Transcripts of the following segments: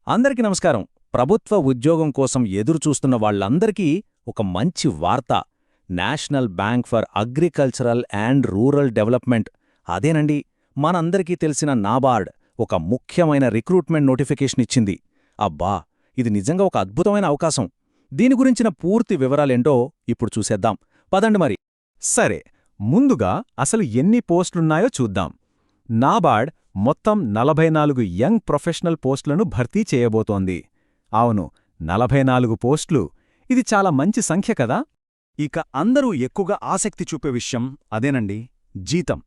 అందరికీ నమస్కారం. ప్రభుత్వ ఉద్యోగం కోసం ఎదురుచూస్తున్న వాళ్ళందరికీ ఒక మంచి వార్త. National bank for agricultural and rural development అదేనండి, మనందరికీ తెలిసిన నాబార్డ్ ఒక ముఖ్యమైన రిక్రూట్మెంట్ నోటిఫికేషన్ ఇచ్చింది. అబ్బా, ఇది నిజంగా ఒక అద్భుతమైన అవకాశం. దీని గురించిన పూర్తి వివరాలేంటో ఇప్పుడు చూసేద్దాం. పదండి మరి. సరే, ముందుగా అసలు ఎన్ని పోస్టులున్నాయో చూద్దాం. నాబార్డ్ మొత్తం 44 యంగ్ ప్రొఫెషనల్ పోస్టులను భర్తీ చేయబోతోంది. అవును, 44 పోస్టులు. ఇది చాలా మంచి సంఖ్య కదా. ఇక అందరూ ఎక్కువగా ఆసక్తి చూపే విషయం అదేనండి, జీతం.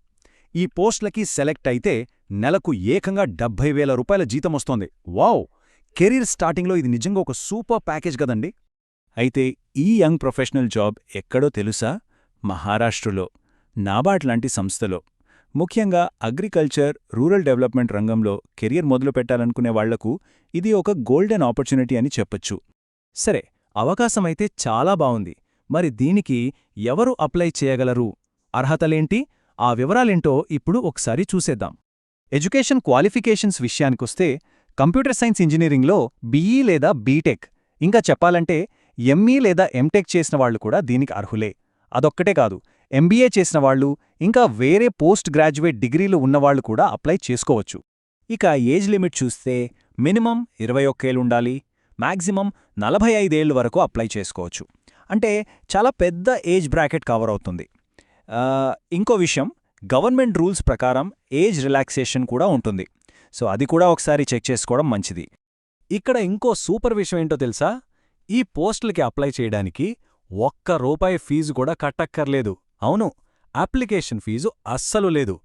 ఈ పోస్టులకి సెలెక్ట్ అయితే నెలకు ఏకంగా 70,000 రూపాయల జీతమొస్తోంది. వావ్! కెరీర్ స్టార్టింగ్లో ఇది నిజంగా ఒక సూపర్ ప్యాకేజ్ కదండి. అయితే ఈ యంగ్ ప్రొఫెషనల్ జాబ్ ఎక్కడో తెలుసా? మహారాష్ట్రలో నాబార్డ్ లాంటి సంస్థలో. ముఖ్యంగా అగ్రికల్చర్, రూరల్ డెవలప్మెంట్ రంగంలో కెరియర్ మొదలుపెట్టాలనుకునే వాళ్లకు ఇది ఒక గోల్డెన్ ఆపర్చునిటీ అని చెప్పొచ్చు. సరే, అవకాశమైతే చాలా బావుంది. మరి దీనికి ఎవరు అప్లై చేయగలరు? అర్హతలేంటి? ఆ వివరాలేంటో ఇప్పుడు ఒకసారి చూసేద్దాం. ఎడ్యుకేషన్ క్వాలిఫికేషన్స్ విషయానికొస్తే కంప్యూటర్ సైన్స్ ఇంజనీరింగ్లో బీఈ లేదా బీటెక్, ఇంకా చెప్పాలంటే ఎంఈ లేదా ఎంటెక్ చేసిన వాళ్లు కూడా దీనికి అర్హులే. అదొక్కటే కాదు, ఎంబీఏ చేసిన వాళ్ళు, ఇంకా వేరే పోస్ట్ గ్రాడ్యుయేట్ డిగ్రీలు ఉన్నవాళ్లు కూడా అప్లై చేసుకోవచ్చు. ఇక ఏజ్ లిమిట్ చూస్తే మినిమం 21 ఏళ్లుండాలి, మ్యాక్సిమం 45 ఏళ్ల వరకు అప్లై చేసుకోవచ్చు. అంటే చాలా పెద్ద ఏజ్ బ్రాకెట్ కవర్ అవుతుంది. ఇంకో విషయం, గవర్నమెంట్ రూల్స్ ప్రకారం ఏజ్ రిలాక్సేషన్ కూడా ఉంటుంది. సో అది కూడా ఒకసారి చెక్ చేసుకోవడం మంచిది. ఇక్కడ ఇంకో సూపర్ విషయం ఏంటో తెలుసా? ఈ పోస్టులకి అప్లై చేయడానికి ₹1 ఫీజు కూడా కట్టక్కర్లేదు. అవును, అప్లికేషన్ ఫీజు అస్సలు లేదు.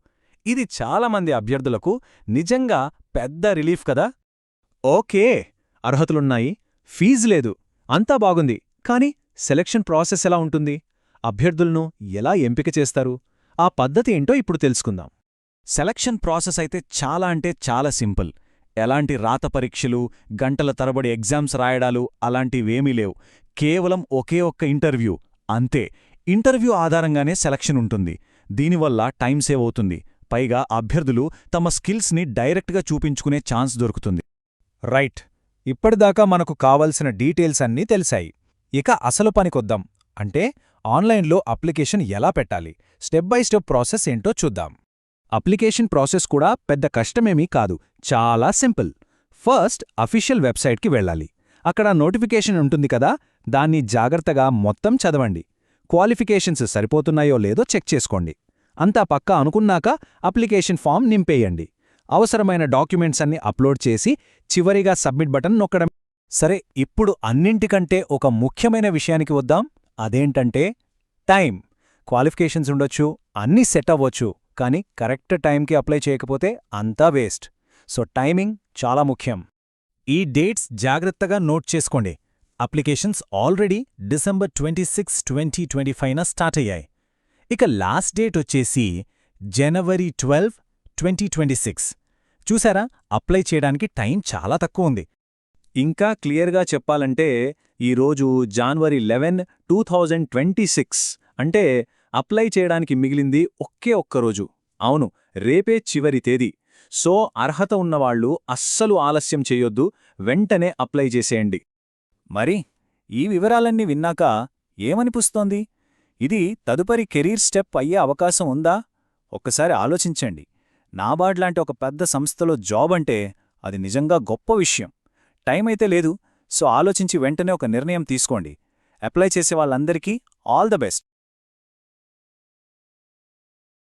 ఇది చాలామంది అభ్యర్థులకు నిజంగా పెద్ద రిలీఫ్ కదా. ఓకే, అర్హతలున్నాయి, ఫీజు లేదు, అంతా బాగుంది. కానీ సెలక్షన్ ప్రాసెస్ ఎలా ఉంటుంది? అభ్యర్థులను ఎలా ఎంపిక చేస్తారు? ఆ పద్ధతి ఏంటో ఇప్పుడు తెలుసుకుందాం. సెలక్షన్ ప్రాసెస్ అయితే చాలా సింపుల్. ఎలాంటి రాత పరీక్షలు, గంటల తరబడి ఎగ్జామ్స్ రాయడాలు అలాంటివేమీ లేవు. కేవలం ఒకే ఒక్క ఇంటర్వ్యూ, అంతే. ఇంటర్వ్యూ ఆధారంగానే సెలక్షన్ ఉంటుంది. దీనివల్ల టైం సేవ్ అవుతుంది. పైగా అభ్యర్థులు తమ స్కిల్స్ని డైరెక్ట్గా చూపించుకునే ఛాన్స్ దొరుకుతుంది. రైట్, ఇప్పటిదాకా మనకు కావలసిన డీటెయిల్స్ అన్నీ తెలిసాయి. ఇక అసలు పనికొద్దాం. అంటే ఆన్లైన్లో అప్లికేషన్ ఎలా పెట్టాలి, స్టెప్ బై స్టెప్ ప్రాసెస్ ఏంటో చూద్దాం. అప్లికేషన్ ప్రాసెస్ కూడా పెద్ద కష్టమేమీ కాదు, చాలా సింపుల్. ఫస్ట్ అఫీషియల్ వెబ్సైట్కి వెళ్ళాలి. అక్కడ నోటిఫికేషన్ ఉంటుంది కదా, దాన్ని జాగ్రత్తగా మొత్తం చదవండి. క్వాలిఫికేషన్స్ సరిపోతున్నాయో లేదో చెక్ చేసుకోండి. అంతా పక్కా అనుకున్నాక అప్లికేషన్ ఫామ్ నింపేయండి. అవసరమైన డాక్యుమెంట్స్ అన్ని అప్లోడ్ చేసి చివరిగా సబ్మిట్ బటన్ నొక్కడం. సరే, ఇప్పుడు అన్నింటికంటే ఒక ముఖ్యమైన విషయానికి వద్దాం. అదేంటంటే టైం. క్వాలిఫికేషన్స్ ఉండొచ్చు, అన్నీ సెట్ అవ్వచ్చు, కానీ కరెక్ట్ టైంకి అప్లై చేయకపోతే అంతా వేస్ట్. సో టైమింగ్ చాలా ముఖ్యం. ఈ డేట్స్ జాగ్రత్తగా నోట్ చేసుకోండి. అప్లికేషన్స్ ఆల్రెడీ December 26, 2025న స్టార్ట్ అయ్యాయి. ఇక లాస్ట్ డేట్ వచ్చేసి January 12, 2026. చూసారా, అప్లై చేయడానికి టైం చాలా తక్కువ ఉంది. ఇంకా క్లియర్గా చెప్పాలంటే ఈరోజు January 11, 2026. అంటే అప్లై చేయడానికి మిగిలింది ఒకే ఒక్కరోజు. అవును, రేపే చివరి తేదీ. సో అర్హత ఉన్నవాళ్లు అస్సలు ఆలస్యం చేయొద్దు, వెంటనే అప్లై చేసేయండి. మరి ఈ వివరాలన్నీ విన్నాక ఏమనిపిస్తోంది? ఇది తదుపరి కెరీర్ స్టెప్ అయ్యే అవకాశం ఉందా? ఒక్కసారి ఆలోచించండి. నాబార్డ్ లాంటి ఒక పెద్ద సంస్థలో జాబ్ అంటే అది నిజంగా గొప్ప విషయం. టైం అయితే లేదు, సో ఆలోచించి వెంటనే ఒక నిర్ణయం తీసుకోండి. అప్లై చేసే వాళ్ళందరికీ ఆల్ ద బెస్ట్.